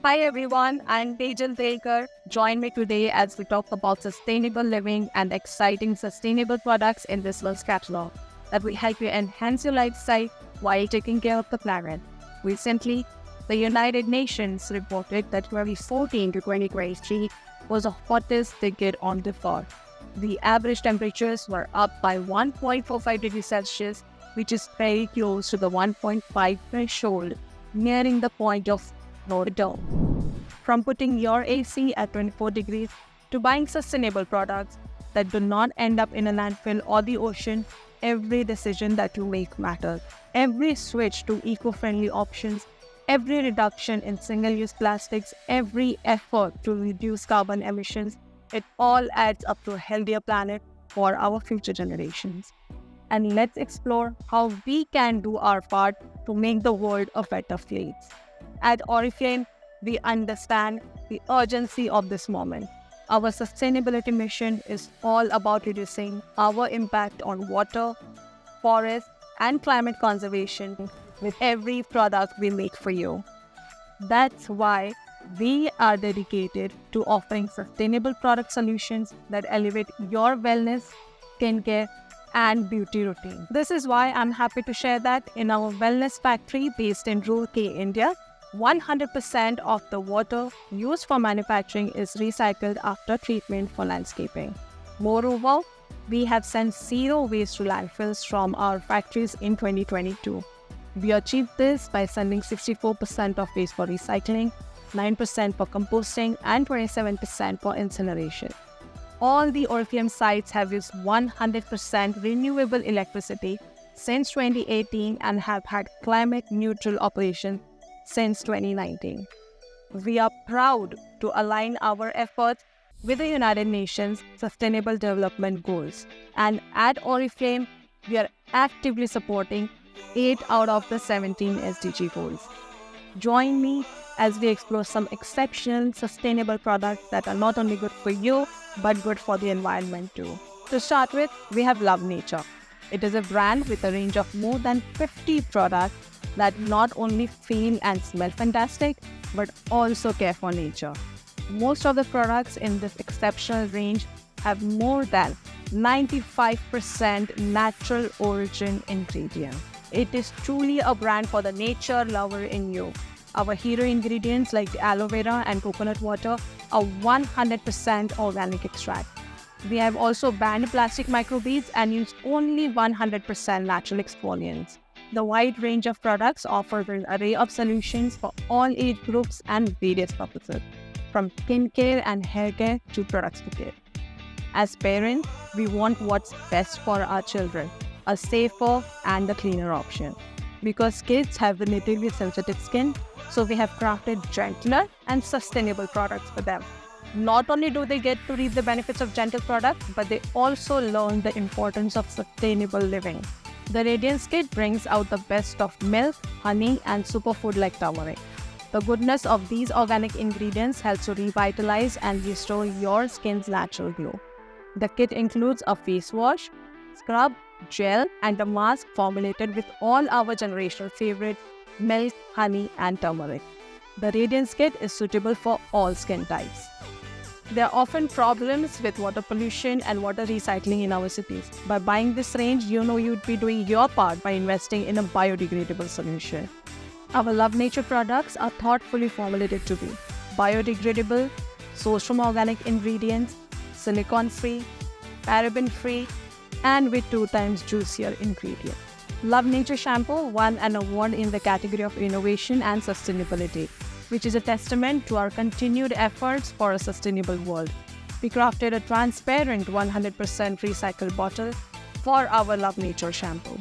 Hi everyone, I'm Tejal Telkar. Join me today as we talk about sustainable living and exciting sustainable products in this month's catalog that will help you enhance your lifestyle while taking care of the planet. Recently, the United Nations reported that 2014 to 2023 was the hottest decade on record. The average temperatures were up by 1.45 degrees Celsius, which is very close to the 1.5 threshold, nearing the point of no return. From putting your AC at 24 degrees to buying sustainable products that do not end up in a landfill or the ocean, every decision that you make matters. Every switch to eco-friendly options, every reduction in single-use plastics, every effort to reduce carbon emissions, it all adds up to a healthier planet for our future generations. And let's explore how we can do our part to make the world a better place. At Oriflame, we understand the urgency of this moment. Our sustainability mission is all about reducing our impact on water, forest, and climate conservation with every product we make for you. That's why we are dedicated to offering sustainable product solutions that elevate your wellness, skincare, and beauty routine. This is why I'm happy to share that in our wellness factory based in Roorkee, India, 100% of the water used for manufacturing is recycled after treatment for landscaping. Moreover, we have sent zero waste to landfills from our factories in 2022. We achieved this by sending 64% of waste for recycling, 9% for composting, and 27% for incineration. All the Oriflame sites have used 100% renewable electricity since 2018 and have had climate-neutral operations since 2019. We are proud to align our efforts with the United Nations Sustainable Development Goals. And at Oriflame, we are actively supporting 8 out of the 17 SDG goals. Join me as we explore some exceptional sustainable products that are not only good for you, but good for the environment too. To start with, we have Love Nature. It is a brand with a range of more than 50 products that not only feel and smell fantastic, but also care for nature. Most of the products in this exceptional range have more than 95% natural origin ingredients. It is truly a brand for the nature lover in you. Our hero ingredients like aloe vera and coconut water are 100% organic extract. We have also banned plastic microbeads and use only 100% natural exfoliants. The wide range of products offers an array of solutions for all age groups and various purposes, from skincare and hair care to products to care. As parents, we want what's best for our children, a safer and a cleaner option. Because kids have relatively sensitive skin, so we have crafted gentler and sustainable products for them. Not only do they get to reap the benefits of gentle products, but they also learn the importance of sustainable living. The Radiance Kit brings out the best of milk, honey, and superfood like turmeric. The goodness of these organic ingredients helps to revitalize and restore your skin's natural glow. The kit includes a face wash, scrub, gel, and a mask formulated with all our generational favorites, milk, honey, and turmeric. The Radiance Kit is suitable for all skin types. There are often problems with water pollution and water recycling in our cities. By buying this range, you know you'd be doing your part by investing in a biodegradable solution. Our Love Nature products are thoughtfully formulated to be biodegradable, sourced from organic ingredients, silicone-free, paraben-free, and with 2 times juicier ingredients. Love Nature Shampoo won an award in the category of innovation and sustainability, which is a testament to our continued efforts for a sustainable world. We crafted a transparent 100% recycled bottle for our Love Nature shampoo.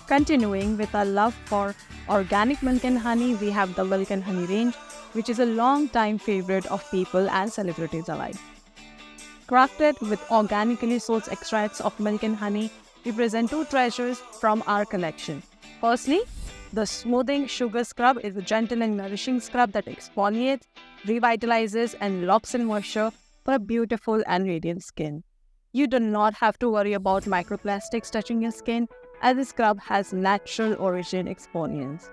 Continuing with our love for organic milk and honey, we have the Milk and Honey range, which is a long-time favorite of people and celebrities alike. Crafted with organically sourced extracts of milk and honey, we present 2 treasures from our collection. Firstly, the Smoothing Sugar Scrub is a gentle and nourishing scrub that exfoliates, revitalizes, and locks in moisture for a beautiful and radiant skin. You do not have to worry about microplastics touching your skin, as the scrub has natural origin exfoliants.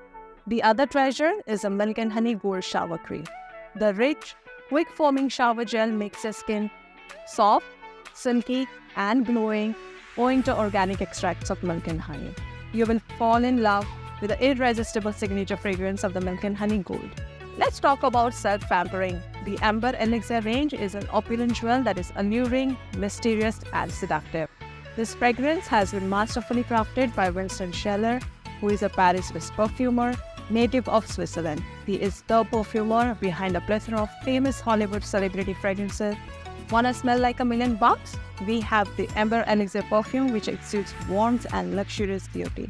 The other treasure is a Milk and Honey Gold Shower Cream. The rich, quick foaming shower gel makes your skin soft, silky, and glowing owing to organic extracts of milk and honey. You will fall in love with the irresistible signature fragrance of the Milk and Honey Gold. Let's talk about self-pampering. The Amber Elixir range is an opulent jewel that is alluring, mysterious, and seductive. This fragrance has been masterfully crafted by Winston Scheller, who is a Paris-based perfumer, native of Switzerland. He is the perfumer behind a plethora of famous Hollywood celebrity fragrances. Wanna smell like $1,000,000? We have the Amber Elixir perfume, which exudes warmth and luxurious beauty.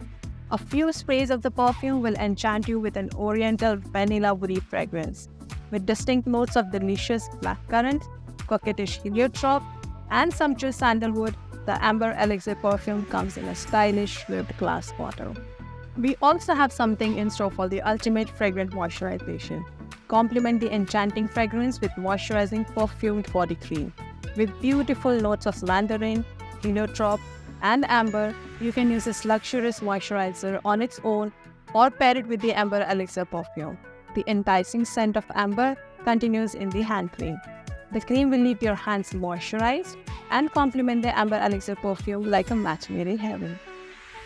A few sprays of the perfume will enchant you with an oriental vanilla woody fragrance. With distinct notes of delicious blackcurrant, coquettish heliotrope, and sumptuous sandalwood, the Amber Elixir perfume comes in a stylish ribbed glass bottle. We also have something in store for the ultimate fragrant moisturization. Complement the enchanting fragrance with moisturizing perfumed body cream. With beautiful notes of mandarin, heliotrope, and amber, you can use this luxurious moisturizer on its own or pair it with the Amber Elixir perfume. The enticing scent of amber continues in the hand cream. The cream will leave your hands moisturized and complement the Amber Elixir perfume like a match made in heaven.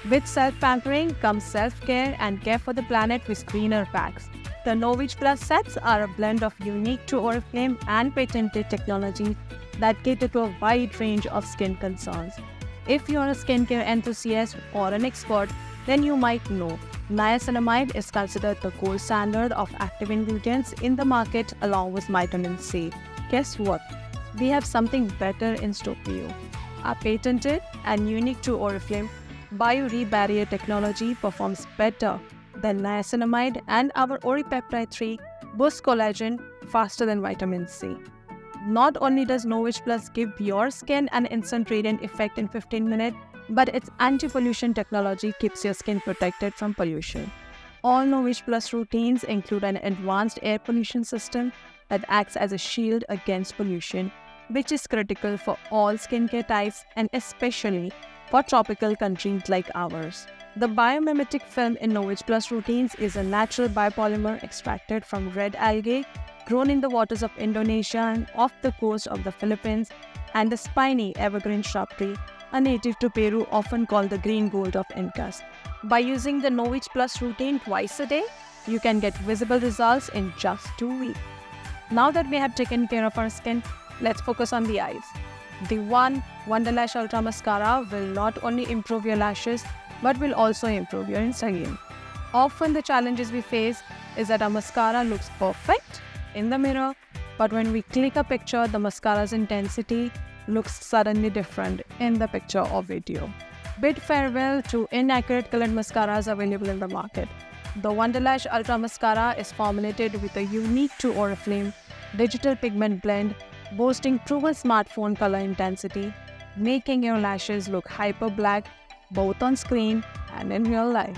With self-pampering comes self-care and care for the planet with greener packs. The Novage Plus sets are a blend of unique to Oriflame and patented technology that cater to a wide range of skin concerns. If you're a skincare enthusiast or an expert, then you might know niacinamide is considered the gold standard of active ingredients in the market along with vitamin C. Guess what? We have something better in store for you. Our patented and unique to Oriflame BioRebarrier technology performs better than niacinamide, and our Oripeptide 3 boosts collagen faster than vitamin C. Not only does Novage Plus give your skin an instant radiant effect in 15 minutes, but its anti-pollution technology keeps your skin protected from pollution. All Novage Plus routines include an advanced air pollution system that acts as a shield against pollution, which is critical for all skincare types and especially for tropical countries like ours. The biomimetic film in Novage Plus routines is a natural biopolymer extracted from red algae grown in the waters of Indonesia and off the coast of the Philippines, and the spiny evergreen shrubbery, a native to Peru often called the green gold of Incas. By using the Novage Plus routine twice a day, you can get visible results in just 2 weeks. Now that we have taken care of our skin, let's focus on the eyes. The Wonderlash Ultra Mascara will not only improve your lashes, but will also improve your Instagram. Often the challenges we face is that our mascara looks perfect in the mirror, but when we click a picture, the mascara's intensity looks suddenly different in the picture or video. Bid farewell to inaccurate colored mascaras available in the market. The Wonderlash Ultra Mascara is formulated with a unique to Oriflame digital pigment blend, boasting proven smartphone color intensity, making your lashes look hyper black both on screen and in real life.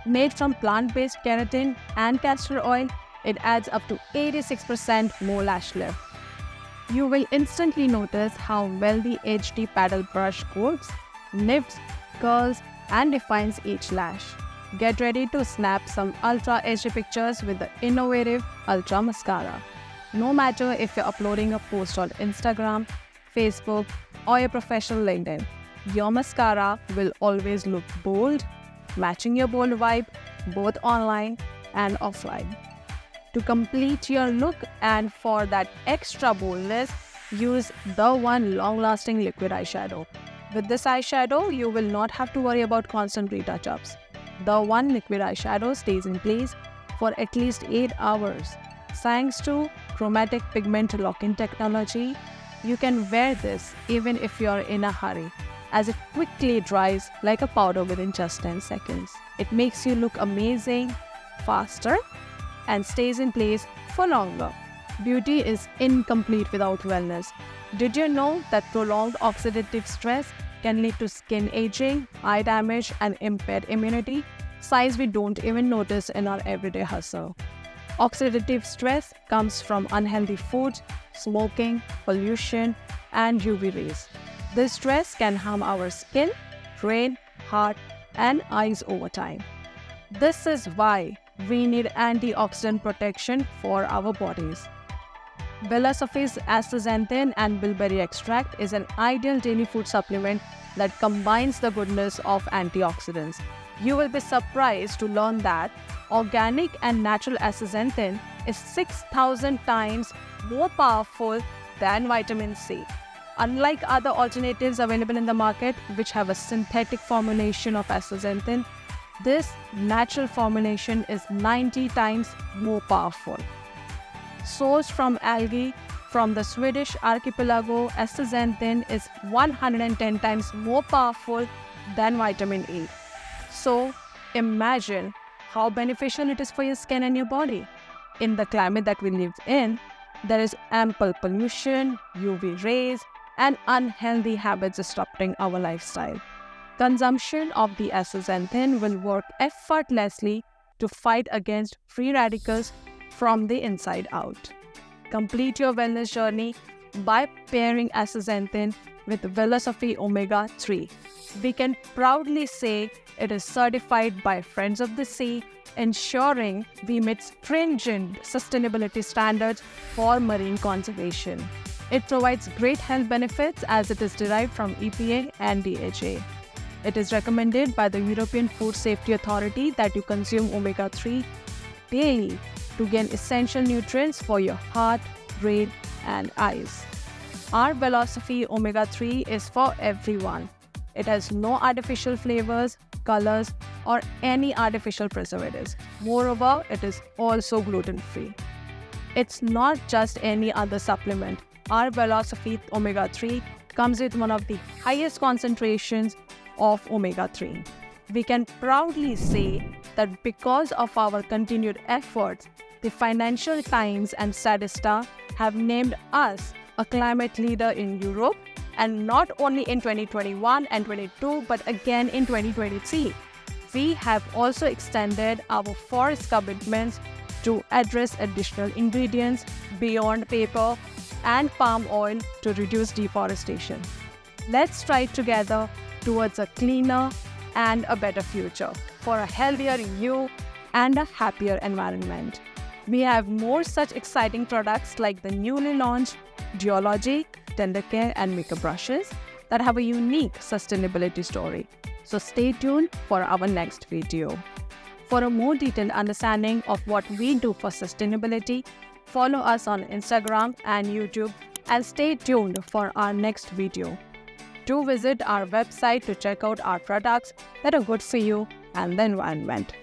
Made from plant-based keratin and castor oil, it adds up to 86% more lash lift. You will instantly notice how well the HD paddle brush coats, nibs, curls, and defines each lash. Get ready to snap some ultra HD pictures with the innovative Ultra Mascara. No matter if you're uploading a post on Instagram, Facebook, or your professional LinkedIn, your mascara will always look bold, matching your bold vibe both online and offline. To complete your look and for that extra boldness, use the One long-lasting liquid eyeshadow. With this eyeshadow, you will not have to worry about constant retouch-ups. The One liquid eyeshadow stays in place for at least 8 hours. Thanks to chromatic pigment lock-in technology, you can wear this even if you're in a hurry, as it quickly dries like a powder within just 10 seconds. It makes you look amazing, faster, and stays in place for longer. Beauty is incomplete without wellness. Did you know that prolonged oxidative stress can lead to skin aging, eye damage, and impaired immunity? Signs we don't even notice in our everyday hustle. Oxidative stress comes from unhealthy foods, smoking, pollution, and UV rays. This stress can harm our skin, brain, heart, and eyes over time. This is why we need antioxidant protection for our bodies. Philosophy's astaxanthin and bilberry extract is an ideal daily food supplement that combines the goodness of antioxidants. You will be surprised to learn that organic and natural astaxanthin is 6,000 times more powerful than vitamin C. Unlike other alternatives available in the market, which have a synthetic formulation of astaxanthin, this natural formulation is 90 times more powerful. Sourced from algae from the Swedish archipelago, astaxanthin is 110 times more powerful than vitamin E. So, imagine how beneficial it is for your skin and your body. In the climate that we live in, there is ample pollution, UV rays, and unhealthy habits disrupting our lifestyle. Consumption of the astaxanthin will work effortlessly to fight against free radicals from the inside out. Complete your wellness journey by pairing astaxanthin with Philosophy Omega 3. We can proudly say it is certified by Friends of the Sea, ensuring we meet stringent sustainability standards for marine conservation. It provides great health benefits as it is derived from EPA and DHA. It is recommended by the European Food Safety Authority that you consume omega-3 daily to gain essential nutrients for your heart, brain, and eyes. Our Philosophy Omega-3 is for everyone. It has no artificial flavors, colors, or any artificial preservatives. Moreover, it is also gluten-free. It's not just any other supplement. Our Philosophy Omega-3 comes with one of the highest concentrations of omega-3. We can proudly say that because of our continued efforts, the Financial Times and Statista have named us a climate leader in Europe, and not only in 2021 and 22, but again in 2023. We have also extended our forest commitments to address additional ingredients beyond paper and palm oil to reduce deforestation. Let's strive together towards a cleaner and a better future for a healthier you and a happier environment. We have more such exciting products like the newly launched Geology, Tender Care and Makeup Brushes that have a unique sustainability story. So stay tuned for our next video. For a more detailed understanding of what we do for sustainability, follow us on Instagram and YouTube and stay tuned for our next video. Do visit our website to check out our products that are good for you and the environment.